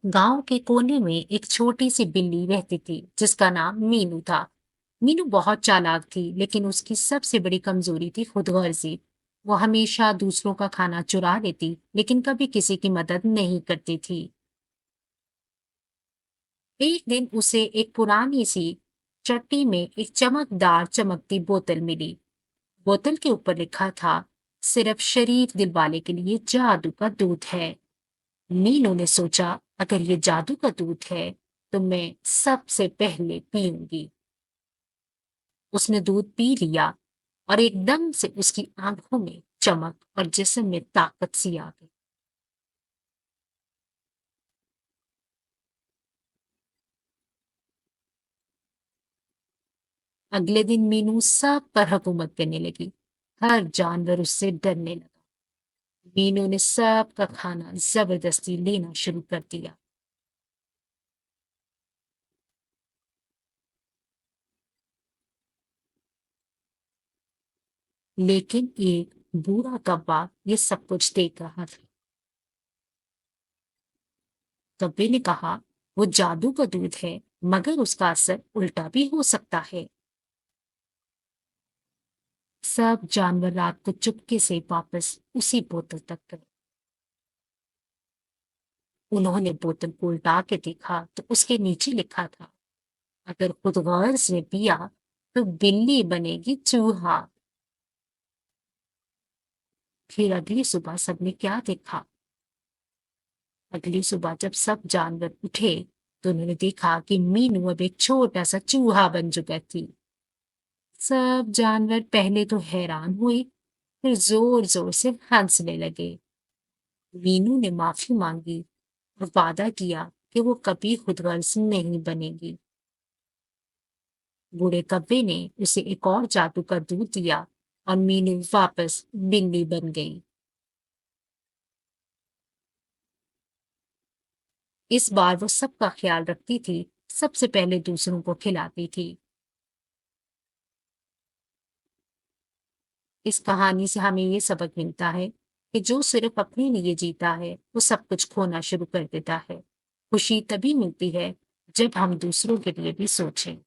गांव के कोने में एक छोटी सी बिल्ली रहती थी जिसका नाम मीनू था। मीनू बहुत चालाक थी, लेकिन उसकी सबसे बड़ी कमजोरी थी खुदगर्जी। वो हमेशा दूसरों का खाना चुरा लेती, लेकिन कभी किसी की मदद नहीं करती थी। एक दिन उसे एक पुरानी सी चट्टी में एक चमकदार चमकती बोतल मिली। बोतल के ऊपर लिखा था, सिर्फ शरीफ दिल वाले के लिए जादू का दूध है। मीनू ने सोचा, अगर ये जादू का दूध है तो मैं सबसे पहले पीऊंगी। उसने दूध पी लिया और एकदम से उसकी आंखों में चमक और जिस्म में ताकत सी आ गई। अगले दिन मीनू सब पर हुकूमत करने लगी। हर जानवर उससे डरने लगा। मीनू ने सबका खाना जबरदस्ती लेना शुरू कर दिया। लेकिन एक बूढ़ा कौवा ये सब कुछ देख रहा था। कौवे ने कहा, वो जादू का दूध है, मगर उसका असर उल्टा भी हो सकता है। सब जानवर रात को चुपके से वापस उसी बोतल तक गए। उन्होंने बोतल को उल्टा के देखा तो उसके नीचे लिखा था, अगर खुद गौर से पिया तो बिल्ली बनेगी चूहा। फिर अगली सुबह सबने क्या देखा? अगली सुबह जब सब जानवर उठे तो उन्होंने देखा कि मीनू अब एक छोटा सा चूहा बन चुका थी। सब जानवर पहले तो हैरान हुए, फिर जोर जोर से हंसने लगे। मीनू ने माफी मांगी और वादा किया कि वो कभी खुदगर्ज नहीं बनेगी। बूढ़े कव्वे ने उसे एक और जादू का दूध दिया और मीनू वापस बिल्ली बन गई। इस बार वो सबका ख्याल रखती थी, सबसे पहले दूसरों को खिलाती थी। इस कहानी से हमें ये सबक मिलता है कि जो सिर्फ अपने लिए जीता है वो सब कुछ खोना शुरू कर देता है। खुशी तभी मिलती है जब हम दूसरों के लिए भी सोचें।